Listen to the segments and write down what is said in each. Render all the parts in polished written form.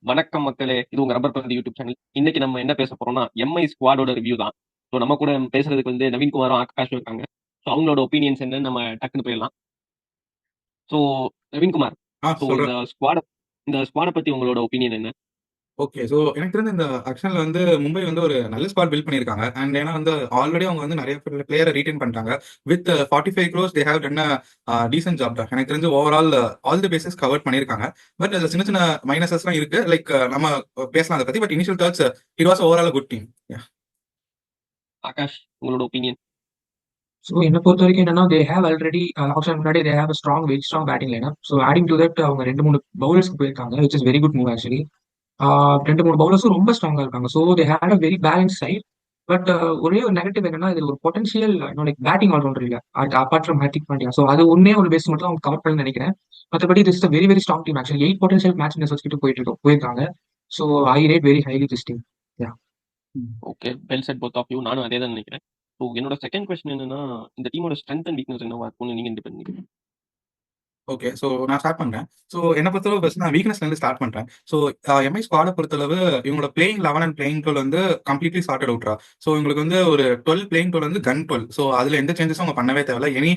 வணக்கம் மக்களே, இது உங்க ரப்பர் பந்து யூடியூப் சேனல். இன்னைக்கு நம்ம என்ன பேச போறோம்னா எம்ஐ ஸ்குவாடோட ரிவ்யூ தான். ஸோ நம்ம கூட பேசுறதுக்கு நவீன்குமாரும் ஆகாஷும் இருக்காங்க. ஸோ அவங்களோட ஒப்பீனியன்ஸ் என்னன்னு நம்ம டக்குன்னு போயிடலாம். ஸோ நவீன்குமார், ஸோ சொல்றேன். இந்த ஸ்குவாடை பத்தி உங்களோட ஒப்பீனியன் என்ன? ஓகே. ஸோ எனக்கு தெரிஞ்ச இந்த ஆக்ஷன்ல வந்து மும்பை வந்து ஒரு நல்ல ஸ்குவாட் பில்ட் பண்ணியிருக்காங்க. அண்ட் ஏன்னா வந்து ஆல்ரெடி அவங்க வந்து நிறைய பிளேயரை ரீடைன் பண்ணிட்டாங்க. With 45 crores they have done decent job தான். எனக்கு தெரிஞ்சு overall all the bases cover பண்ணியிருக்காங்க. பட் அதுல சின்ன சின்ன மைனஸஸ்லாம் இருக்கு. லைக் நம்ம பேசலாம் அதை பத்தி. But initial thoughts it was overall good team. Akash, உங்களோட ஒப்பீனியன்? ஸோ என்னை பொறுத்த வரைக்கும் என்னன்னா தே ஹேவ் ஆல்ரெடி ஆப்ஷன் முன்னாடி they have strong very strong batting line. So adding to that அவங்க 2 3 பவுலர்ஸ்க்கு போயிருக்காங்க, which is very good move actually. 2 3 பவுலர்ஸும் ரொம்ப ஸ்ட்ராங்கா இருக்காங்க. So they had a very balance side. But ஒரே ஒரு நெகட்டிவ் என்னன்னா இது ஒரு பொட்டன்ஷியல் லைக் பேட்டிங் ஆல்ரவுண்டர் இல்ல apart from Hardik Pandya. So அது ஒன்னே ஒரு பேஸ் மட்டும் அவங்க கவர் பண்ணி நினைக்கிறேன். மற்றபடி this very very strong team actually. 8 potential match winners வச்சுட்டு போயிருக்காங்க. So I rate very highly this team. Okay, well said both of you. நானும் அதே தான் நினைக்கிறேன். ஸோ என்னோட செகண்ட் கொஸ்டின் என்னன்னா, இந்த டீமோட ஸ்ட்ரென்த் அண்ட் வீக்னஸ் என்னவா இருக்கும்னு நீங்க என்ன பண்ணீங்க? ஓகே. ஸோ நான் ஸ்டார்ட் பண்றேன். ஸோ என்ன பொறுத்தளவு ஃபர்ஸ்ட் நான் வீக்னஸ்ல இருந்து ஸ்டார்ட் பண்றேன். ஸோ எம்ஐ ஸ்குவாட பொறுத்தளவு இவங்களோட பிளேயிங் 11 அண்ட் பிளேயிங் 12 வந்து கம்ப்ளீட்லி சார்ட்டட் அவுட்ரா. ஸோ இவங்களுக்கு வந்து ஒரு 12 பிளேயிங் 12 வந்து கன் 12. ஸோ அதுல எந்த சேஞ்சஸும் அவங்க பண்ணவே தேவையில்ல. எனி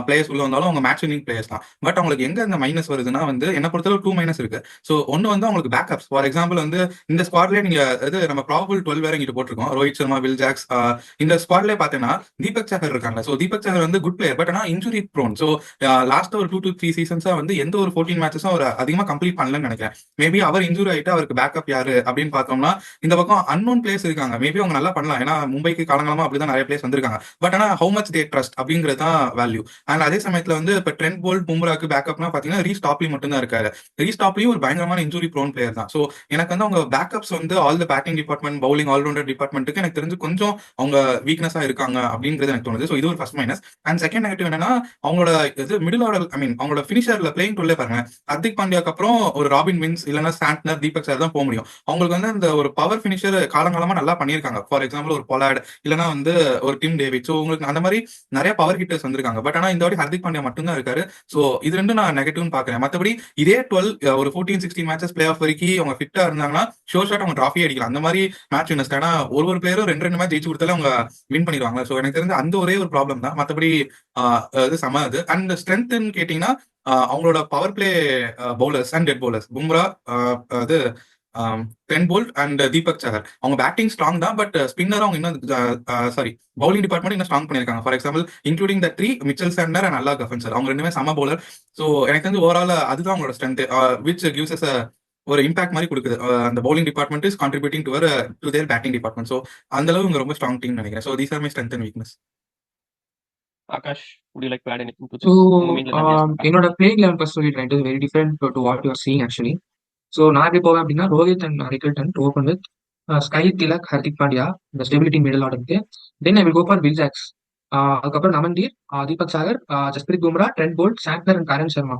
பிளேயர்ஸ் உள்ள வந்தாலும் அவங்க மேட்ச் வினிங் பிளேயர்ஸ் தான். பட் அவங்களுக்கு எங்க இந்த மைனஸ் வருதுன்னா வந்து என்ன பொறுத்தளவு 2 மைனஸ் இருக்கு. ஸோ ஒன்னு வந்து அவங்களுக்கு பேக்கப்ஸ். ஃபார் எக்ஸாம்பிள் வந்து இந்த ஸ்குவாட்லயே நீங்க இது நம்ம ப்ராபபிள் 12 வேற இங்கிட்டு போட்டிருக்கோம். Rohit Sharma, Will Jacks. இந்த ஸ்குவாட்லயே பாத்தீங்கன்னா தீபக் சஹர் இருக்காங்க. ஸோ தீபக் சஹர் வந்து குட் பிளேயர். பட் ஆனா இன்ஜுரி ப்ரோன். ஸோ லாஸ்ட் ஒரு 2 to 3 சீசன்ஸா வந்து எந்த ஒரு 14 மேட்சஸும் அவர் அதிகமா கம்ப்ளீட் பண்ணலன்னு நினைக்கிறேன். மேபி அவர் இன்ஜூரி ஆயிட்டு அவருக்கு பேக்கப் யாரு அப்படின்னு பார்த்தோம்னா இந்த பக்கம் அன்னோன் பிளேஸ் இருக்காங்க. மேபி அவங்க நல்லா பண்ணலாம். ஏன்னா மும்பைக்கு காலங்காலமா அப்படிதான் நிறைய பிளேஸ் வந்திருக்காங்க. பட் ஆனா ஹவு மச் தே ட்ரஸ்ட் அப்படிங்கிறது தான் வேல்யூ. அண்ட் அதே சமயத்துல வந்து இப்ப ட்ரெண்ட் போல்ட், பும்ராக்கு பேக்கப்னா பாத்தீங்கன்னா ரீஸ்டாப்லி மட்டும் தான் இருக்காரு. ரீஸ்டாப்லியும் ஒரு பயங்கரமான இன்ஜூரி ப்ரோன் பிளேயர் தான். ஸோ எனக்கு வந்து அவங்க பேக்கப்ஸ் வந்து all the batting department, bowling allrounder டிபார்ட்மெண்ட்டுக்கு எனக்கு தெரிஞ்சு கொஞ்சம் அவங்க வீக்னஸா இருக்காங்க அப்படிங்கிறது எனக்கு தோணுது. ஸோ இது ஒரு first minus. And second negative என்னன்னா அவங்களோட இது மிடில் ஆர்டர், ஐ மீன் அவங்களோட பினிஷர்ல பிளேயிங் டுவெல்லே பாருங்க. ஹர்திக் பாண்டியாக்கு அப்புறம் ஒரு ராபின் வின்ஸ் இல்லைன்னா சாண்ட்னர், தீபக் சார் தான் போக முடியும். அவங்களுக்கு வந்து இந்த ஒரு பவர் பினிஷர் காலங்காலமா நல்லா பண்ணியிருக்காங்க. ஃபார் எக்ஸாம்பிள் ஒரு பொலாட் இல்லைன்னா வந்து ஒரு டிம் டேவிட். ஸோ உங்களுக்கு அந்த மாதிரி நிறைய பவர் ஹிட்டர்ஸ் வந்திருக்காங்க. பட் ஆனா இந்த வாட்டி ஹர்திக் பாண்டியா மட்டும்தான் இருக்காரு. ஸோ இது ரெண்டும் நான் நெகட்டிவ்னு பாக்குறேன். மற்றபடி இதே 12 ஒரு 14 16 மேட்சஸ் பிளே ஆஃப் வரைக்கும் அவங்க ஃபிட்டா இருந்தாங்கன்னா ஷோர் ஷாட் அவங்க ட்ராஃபி அடிக்கலாம். அந்த மாதிரி மேட்ச் வின்னர்ஸ். ஏன்னா ஒரு பிளேயரும் ரெண்டு ரெண்டு மேட்ச் ஜெயிச்சு கொடுத்தாலே அவங்க வின் பண்ணிடுவாங்க. ஸோ எனக்கு தெரிஞ்ச அந்த ஒரே ஒரு ப்ராப்ளம் தான். மற்றபடி இது சம இது. அண்ட் ஸ்ட்ரென்த்னு கேட்டீங்கன்னா அவங்களோட power play bowlers and death bowlers Bumrah, அது Trent Boult and Deepak Chahar. அவங்க பேட்டிங் ஸ்ட்ராங் தான். பட் ஸ்பின்னர் அவங்க இன்னும் சாரி பவுலிங் டிபார்ட்மெண்ட் இன்னும் ஸ்ட்ராங் பண்ணிருக்காங்க. For example including the three Mitchell Santner and Allah கஃபன் சார். அவங்க ரெண்டுமே சம பவுலர். ஸோ எனக்கு வந்து ஓவரால் அதுதான் அவங்களோட ஸ்ட்ரென்த், விச் கிவ்ஸ் அஸ் ஒரு இம்பாக்ட் மாதிரி கொடுக்குது. அந்த bowling department is contributing to their batting department. So அந்த அளவு இவங்க ரொம்ப ஸ்ட்ராங் டீம் நினைக்கிறேன். So these are my strength and weakness. Akash, would you like to add anything to so this? உங்க மைண்ட்ல என்ன அப்படியே ஸ்டார்ட் என்னோட பிளேயிங் லெவன் ஃபர்ஸ்ட் சொல்லிடுறேன். It is very different to what you are seeing actually. So நான் எப்படி போவேன் அப்படின்னா Rohit and Rickelton to open with SKY, Tilak, Hardik Pandya இந்த ஸ்டெபிலிட்டி மிடில் ஆர்டருக்கு. Then I will go for Will Jacks. அதுக்கப்புறம் Naman Dhir, Deepak Chahar, Jasprit Bumrah, Trent Boult, Santner and Karan Sharma.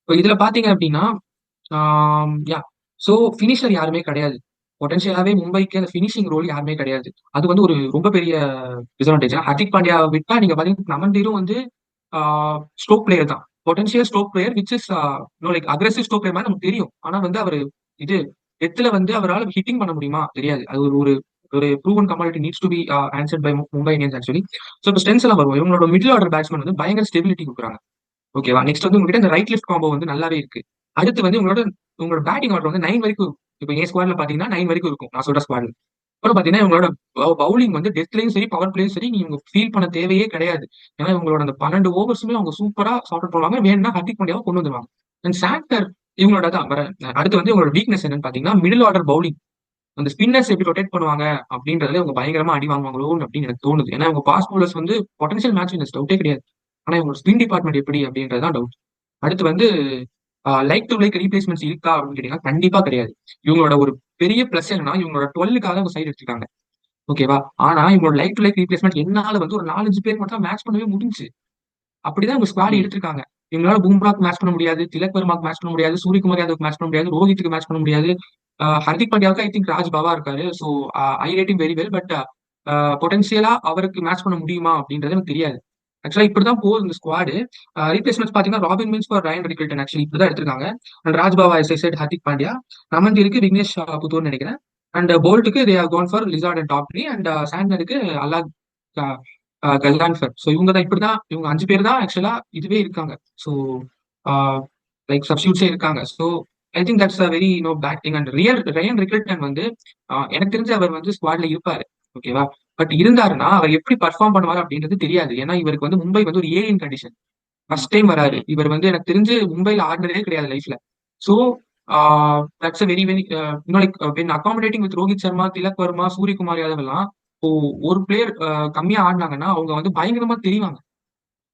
இப்போ இதுல பாத்தீங்க அப்படின்னா யா ஸோ ஃபினிஷர் யாருமே கிடையாது. பொட்டன்ஷியலாவே மும்பைக்கு அந்த ஃபினிஷிங் ரோல் யாருமே கிடையாது. அது வந்து ஒரு ரொம்ப பெரிய டிஸ்அட்வான்டேஜ். ஹர்திக் பாண்டியா விட்டா நீங்க பாத்தீங்கன்னா நமன்தீரும் வந்து ஸ்ட்ரோக் பிளேயர் தான். Potential stroke player which is like aggressive stroke player மாதிரி நமக்கு தெரியும். ஆனா வந்து அவர் இது டெத்துல வந்து அவரால் ஹிட்டிங் பண்ண முடியுமா தெரியாது. அது ஒரு ஒரு ஒரு proven commodity needs to be answered by Mumbai Indians actually. So இப்போ ஸ்ட்ரென்த்ஸ் எல்லாம் வரும். இவங்களோட மிடில் ஆர்டர் பேட்ஸ்மேன் வந்து பயங்கர ஸ்டெபிலிட்டி கொடுக்குறாங்க. ஓகேவா? நெக்ஸ்ட் வந்து உங்ககிட்ட இந்த ரைட் லெஃப்ட் காம்போ வந்து நல்லாவே இருக்கு. அடுத்து வந்து உங்களோட பேட்டிங் ஆர்டர் வந்து 9 வரைக்கும் இருக்கும். இப்போ என் ஸ்குவாட்ல பாத்தீங்கன்னா 9 வரைக்கும் இருக்கும் நான் சொல்ற ஸ்குவாட்ல. அப்புறம் பாத்தீங்கன்னா இவங்களோட பவுலிங் வந்து டெத்லயும் சரி பவர் பிளேயும் சரி நீங்க ஃபீல் பண்ண தேவையே கிடையாது. ஏன்னா இவங்களோட அந்த 12 ஓவர்ஸுமே அவங்க சூப்பரா சார்ட் அவுட் பண்ணுவாங்க. வேணும்னா ஹர்திக் பாண்டியாவை கொண்டு வந்துருவாங்க. அண்ட் சாண்டர் இவங்களோட தான் வர. அடுத்து வந்து இவங்களோட வீக்னஸ் என்னன்னு பாத்தீங்கன்னா மிடில் ஆர்டர் பவுலிங். அந்த ஸ்பின்னர்ஸ் எப்படி ரொட்டேட் பண்ணுவாங்க அப்படின்றதுல அவங்க பயங்கரமா அடி வாங்குவாங்களோ அப்படின்னு எனக்கு தோணுது. ஏன்னா இவங்க பாஸ்ட் பவுலர்ஸ் வந்து பொட்டன்ஷியல் மேட்ச் வின்னர்ஸ் டவுட்டே கிடையாது. ஆனா இவங்க ஸ்பின் டிபார்ட்மெண்ட் எப்படி அப்படின்றதுதான் டவுட். அடுத்து வந்து லைக் டு லைக் ரீப்ளேஸ்மெண்ட்ஸ் இருக்கா அப்படின்னு கேட்டீங்கன்னா கண்டிப்பா கிடையாது. இவங்களோட ஒரு பெரிய பிளஸ் என்னன்னா இவங்களோட 12க்காக அவங்க சைடு எடுத்துருக்காங்க. ஓகேவா? ஆனா இவங்களோட லைக் டு லைக் ரீப்ளேஸ்மெண்ட் என்னால வந்து ஒரு 4 5 பேர் மட்டும் மேட்ச் பண்ணவே முடிஞ்சு. அப்படிதான் இவங்க ஸ்குவாட் ம். எடுத்திருக்காங்க. இவங்களால பும்ராக்கு மேட்ச் பண்ண முடியாது, திலக் வர்மாக்கு மேட்ச் பண்ண முடியாது, சூரியகுமார் யாதவுக்கு மேட்ச் பண்ண முடியாது, ரோஹித்துக்கு மேட்ச் பண்ண முடியாது. ஹர்திக் பாண்டியாவுக்கு ஐ திங்க் ராஜ் பாவா இருக்காரு. So I rating very well. But பொட்டன்சியலா அவருக்கு மேட்ச் பண்ண முடியுமா அப்படின்றது எனக்கு தெரியாது. ஆக்சுவலா இப்படிதான் போகுது இந்த ஸ்குவாடு. ரீப்ளேஸ்மெண்ட்ஸ் பாத்தீங்கன்னா Robin Minz for Ryan Rickelton actually இப்படிதான் எடுத்திருக்காங்க. அண்ட் ராஜ்பாவா செட் ஹர்திக் பாண்டியா, நமந்திருக்கு விக்னேஷ் புத்தூர்னு நினைக்கிறேன். அண்ட் போல்ட்டுக்கு they have gone for Lizaad and Topley. And சாண்ட்னருக்கு அல்லா கல்கான்ஃபர். ஸோ இவங்க தான் இப்படிதான், இவங்க 5 பேர் தான் ஆக்சுவலா இதுவே இருக்காங்க. ஸோ லைக் சப்ஸ்டியூட்ஸே இருக்காங்க. So I think that's a very bad thing. And Ryan Rickelton வந்து எனக்கு தெரிஞ்சு அவர் வந்து ஸ்குவாட்ல இருப்பாரு, ஓகேவா. பட் இருந்தாருன்னா அவர் எப்படி பர்ஃபார்ம் பண்ணுவார் அப்படின்றது தெரியாது. ஏன்னா இவருக்கு வந்து மும்பை வந்து ஒரு ஏலியன் கண்டிஷன். ஃபர்ஸ்ட் டைம் வராரு இவர் வந்து, எனக்கு தெரிஞ்சு மும்பைல ஆடினதே கிடையாது லைஃப்ல. So that's a very very இன்னொரு அகாமடேட்டிங் வித் ரோஹித் சர்மா, திலக் வர்மா, சூரியகுமார் யாதவ் எல்லாம் இப்போ ஒரு பிளேயர் கம்மியா ஆடினாங்கன்னா அவங்க வந்து பயங்கரமா தெரிவாங்க,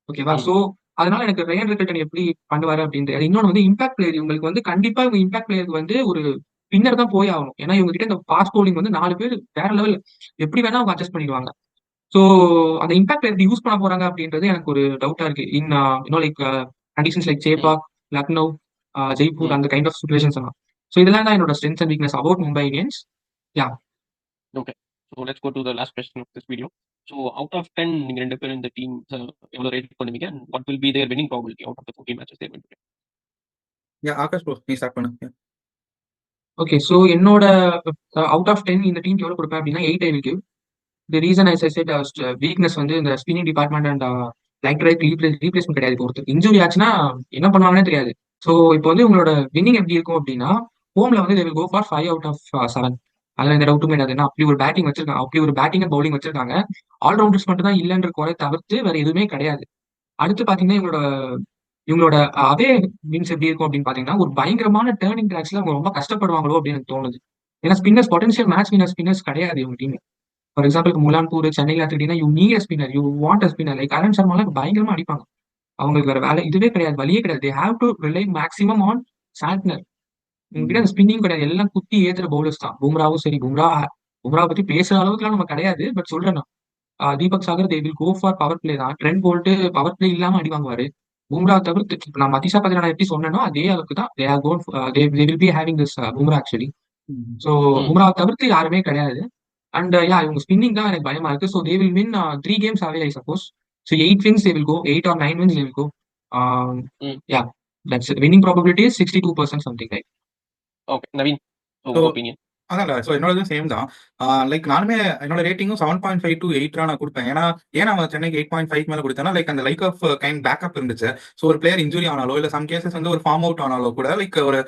ஓகேவா. ஸோ அதனால எனக்கு ரயன் ரிக்கல்டன் எப்படி பண்ணுவாரு அப்படின்றது. இன்னொன்று வந்து இம்பாக்ட் பிளேயர், இவங்களுக்கு வந்து கண்டிப்பா இவங்க இம்பாக்ட் பிளேயருக்கு வந்து ஒரு பின்னர் தான் போய் ஆகணும். ஏன்னா இவங்க கிட்ட இந்த ஃபாஸ்ட் பவுலிங் வந்து 4 பேர் வேற லெவல், எப்படி வேணா அவங்க அட்ஜஸ்ட் பண்ணிடுவாங்க. ஸோ அந்த இம்பாக்ட் எப்படி யூஸ் பண்ண போறாங்க அப்படின்றது எனக்கு ஒரு டவுட்டா இருக்கு. இன்னும் like conditions like Chepauk, Lucknow, Jaipur, அந்த கைண்ட் ஆஃப் சுச்சுவேஷன்ஸ் எல்லாம். ஸோ இதெல்லாம் தான் என்னோட strength and weakness about Mumbai Indians. Ya okay. So let's go to the last question of this video. So out of 10 நீங்க 2 பேரும் இந்த டீம் எவ்வளோ ரேட் பண்ணுவீங்க? And what will be their winning probability out of the 14 matches there will Aakash bro நீ start பண்ணு. Okay. So என்னோட out of 10 இந்த team எவ்வளவு கொடுப்பேன் அப்படின்னா 8 I will give. The reason I set weakness வந்து இந்த spinning department and like right replacement கிடையாது. இப்போ ஒருத்தர் இன்ஜுரி ஆச்சுன்னா என்ன பண்ணுவாங்கன்னே தெரியாது. ஸோ இப்போ வந்து உங்களோட வின்னிங் எப்படி இருக்கும் அப்படின்னா, ஹோம்ல வந்து they will go for 5 out of 7. அதுல இந்த டவுட்டுமே இல்லை. ஏன்னா அப்படி ஒரு பேட்டிங் வச்சிருக்காங்க, அப்படி ஒரு பேட்டிங் அண்ட் பவுலிங் வச்சிருக்காங்க. ஆல்ரவுண்டர்ஸ் மட்டும் தான் இல்லைன்ற குறை தவிர்த்து வேற எதுவுமே கிடையாது. அடுத்து பாத்தீங்கன்னா இவங்களோட அதே மீன்ஸ் எப்படி இருக்கும் அப்படின்னு பாத்தீங்கன்னா, ஒரு பயங்கரமான டேர்னிங் ட்ராக்ஸ்ல அவங்க ரொம்ப கஷ்டப்படுவாங்களோ அப்படின்னு எனக்கு தோணுது. ஏன்னா spinners potential match winner spinners கிடையாது இவங்க டீம். ஃபார் எக்ஸாம்பிள் முலான்பூர், சென்னையில எடுத்துக்கிட்டீங்கன்னா you need a spinner, you want a spinner. Like Arun சர்மாலாம் பயங்கரமா அடிப்பாங்க. அவங்களுக்கு வேற வேலை இதுவே கிடையாது, வழியே கிடையாது. They have to rely maximum on Santner. உங்ககிட்ட அந்த ஸ்பின்னிங் கிடையாது, எல்லாம் குத்தி ஏத்துற பவுலர்ஸ் தான். பும்ராவும் சரி, பும்ரா பத்தி பேசுற அளவுக்குலாம் நம்ம கிடையாது. பட் சொல்றேன் நான், Deepak Chahar they will go for power play தான். ட்ரெண்ட் போல்ட் பவர் பிளே இல்லாம அடி வாங்குவாரு. பும்ரா தவிர்த்து இப்ப நான் மதிஷா பத்தி நான் எப்படி சொன்னேனோ அதே அளவுக்கு தான் they are gone, they will be having this Bumrah actually. So Bumrah தவிர்த்து யாருமே கிடையாது. அண்ட் யா இவங்க ஸ்பின்னிங் தான் எனக்கு பயமா இருக்கு. So they will win 3 games away I suppose. So 8 wins they will go, 8 or 9 wins they will go. Yeah, that's it. Winning probability is 62% something like. Okay. Naveen, So, opinion. அதான் so என்னோட same தான். Like நானுமே என்னோட ரேட்டிங்கும் 7.5 to 8 நான் கொடுப்பேன். ஏன்னா அவன் சென்னைக்கு 8.5 மேலே கொடுத்தேன்னா லைக் அந்த லைக் ஆஃப் கைண்ட் பேக்கப் இருந்துச்சு. ஸோ ஒரு பிளேயர் இன்ஜுரி ஆனாலோ இல்லை சம் கேசஸ் வந்து ஒரு ஃபார்ம் அவுட் ஆனாலோ கூட லைக் ஒரு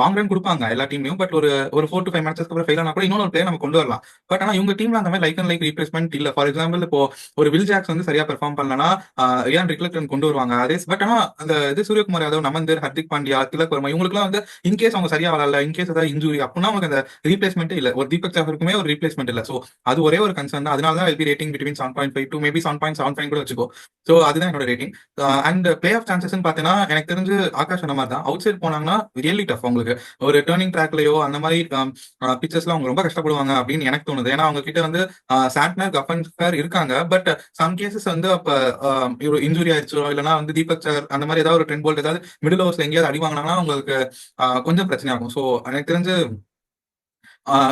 லாங் ரன் கொடுப்பாங்க எல்லா டீம்லையும். பட் ஒரு 4 to 5 மேட்சஸ்க்கு அப்புறம் ஃபெயில் ஆனால் கூட இன்னொரு பிளேயர் நம்ம கொண்டு வரலாம். பட் ஆனால் இவங்க டீம்ல அந்த மாதிரி லைக் அண்ட் லைக் ரீப்ளேஸ்மெண்ட் இல்லை. ஃபார் எக்ஸாம்பிள் இப்போ ஒரு வில் ஜாக்ஸ் வந்து சரியா பெர்ஃபார்ம் பண்ணலன்னா ரியான் ரிக்லெக்டன் கொண்டு வருவாங்க. அதே பட் ஆனால் அந்த இது சூரியகுமார் யாதவ், நமந்தர், ஹர்திக் பாண்டியா, திலக் வர்மா இவங்களுக்குலாம் வந்து இன்கேஸ் அவங்க சரியா வரல, இன்கேஸ் ஏதாவது இன்ஜுரி அப்படின்னா அவங்களுக்கு அந்த ரீப்ளேஸ்மெண்ட்டே இல்லை. ஒரு தீபக் சாகருக்குமே ஒரு ரீப்ளேஸ்மெண்ட் இல்லை. ஸோ அது ஒரே ஒரு கன்சர்ன் தான். அதனால தான் LB rating between 7.5 to maybe 7.75 கூட வச்சுக்கோ. ஸோ அதுதான் என்னோட rating. And play off chances பார்த்தீங்கன்னா எனக்கு தெரிஞ்சு ஆகாஷ் அந்த மாதிரி தான். அவுட் சைட் போனாங்கன்னா ரியலி டஃப். அவங்களுக்கு ஒரு டேர்னிங் ட்ராக்லயோ அந்த மாதிரி பிச்சர்ஸ்ல அவங்க ரொம்ப கஷ்டப்படுவாங்க அப்படின்னு எனக்கு தோணுது. ஏன்னா அவங்க கிட்ட வந்து சாண்ட்னர், கஃபன்ஸ்கர் இருக்காங்க. பட் சம் கேசஸ் வந்து அப்ப இன்ஜுரி ஆயிடுச்சோ இல்லைன்னா வந்து தீபக் சாகர் அந்த மாதிரி ஏதாவது ஒரு ட்ரெண்ட் போல்ட் ஏதாவது மிடில் ஓவர்ஸ்ல எங்கேயாவது அடி வாங்கினாங்கன்னா உங்களுக்கு கொஞ்சம் பிரச்சனை ஆகும். ஸோ எனக்கு தெரிஞ்சு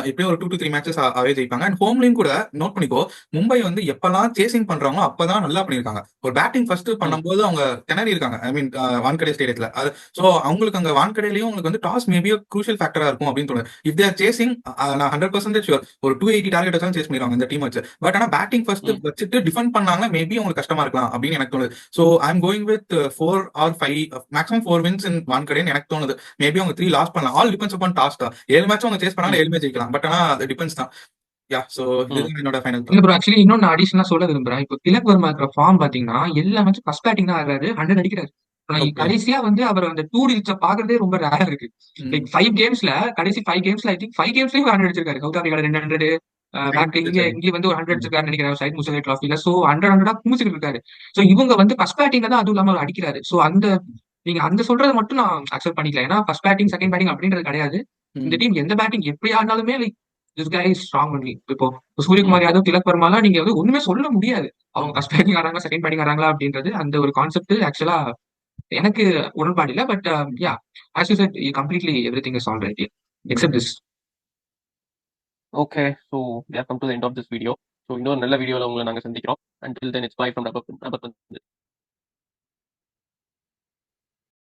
எப்படியும் ஒரு 2 to 3 மேட்சஸ் அவே ஜெயிப்பாங்க. அண்ட் ஹோம்லையும் கூட நோட் பண்ணிக்கோ, மும்பை வந்து எப்பெல்லாம் சேசிங் பண்றாங்களோ அப்பதான் நல்லா பண்ணிருக்காங்க. ஒரு பேட்டிங் ஃபர்ஸ்ட் பண்ணும்போது அவங்க திணறி இருக்காங்க. ஐ மீன் வான்கடே ஸ்டேடியத்துல. ஸோ அவங்களுக்கு அங்க வான்கடையிலயும் உங்களுக்கு வந்து டாஸ் மேபி க்ரூஷியல் ஃபேக்டரா இருக்கும் அப்படின்னு தோணுது. இஃப் தேர் சேசிங் நான் 100% ஷூர் ஒரு 280 டார்கெட் வச்சாலும் சேஸ் பண்ணிடுவாங்க இந்த டீம் வச்சு. பட் ஆனா பேட்டிங் ஃபர்ஸ்ட் வச்சுட்டு டிஃபெண்ட் பண்ணாங்கன்னா மேபி உங்களுக்கு கஷ்டமா இருக்கலாம் அப்படின்னு எனக்கு தோணுது. So I am going with 4 or 5 maximum 4 wins இன் வான்கடேன்னு எனக்கு தோணுது. மேபி அவங்க 3 லாஸ் பண்ணலாம். ஆல் டிபெண்ட்ஸ் அப்பான் டாஸ் தான். 7 மேட்ச் அவங்க சேஸ் பண்ணாலும் 7 மேட்ச் ஜெயிக்கலாம். பட் ஆனா அது டிபெண்ட்ஸ் தான். யா சோ இதுதான் என்னோட ஃபைனல் இல்ல ப்ரோ, ஆக்சுவலி இன்னொன்னு அடிஷனலா சொல்ல விரும்புறேன். இப்போ திலக் வர்மா இருக்கிற ஃபார்ம் பாத்தீங்கன்னா எல்லா மேட்சும் ஃபர்ஸ்ட் பேட்டிங் தான் ஆடுறாரு, 100 அடிக்கிறாரு. கடைசியா வந்து அவர் அந்த 2 digits பாக்குறதே ரொம்ப ரேரா இருக்கு. லைக் 5 கேம்ஸ்ல கடைசி 5 கேம்ஸ்ல ஐ திங்க் 5 கேம்ஸ்லயும் 100 அடிச்சிருக்காரு. சவுத் ஆப்பிரிக்கால 200, பேக் இங்க வந்து ஒரு 100 அடிச்சிருக்காரு நினைக்கிறேன் சைட் முஸ்டா டிராஃபில. சோ 100 குமிச்சிட்டு இருக்காரு. சோ இவங்க வந்து ஃபர்ஸ்ட் பேட்டிங்ல தான் அதுவும் இல்லாம அவர் அடிக்கிறாரு. சோ நீங்க அந்த சொல்றதை மட்டும் நான் அக்செப்ட் பண்ணிக்கல. ஏன்னா ஃபர்ஸ்ட் பேட்டிங் செகண்ட் பேட்டிங் அப்படின்றது கிடையாது. இந்த டீம் எந்த பேட்டிங் எப்படி ஆடினாலுமே like this guy is strong only. இப்போ சூரியகுமார் யாதவ், திலக் வர்மாலாம் நீங்க வந்து ஒண்ணுமே சொல்ல முடியாது. அவங்க ஃபர்ஸ்ட் பேட்டிங் ஆடுறாங்க செகண்ட் பேட்டிங் ஆடுறாங்களா அப்படின்றது அந்த ஒரு கான்செப்ட் ஆக்சுவலா எனக்கு உடன்பாடு இல்லை. But ya as you said completely everything is all right except this. Okay, so we have come to the end of this video. So இன்னொரு நல்ல வீடியோவில் உங்களை நாங்கள் சந்திக்கிறோம். Until then it's by from rubber பந்து.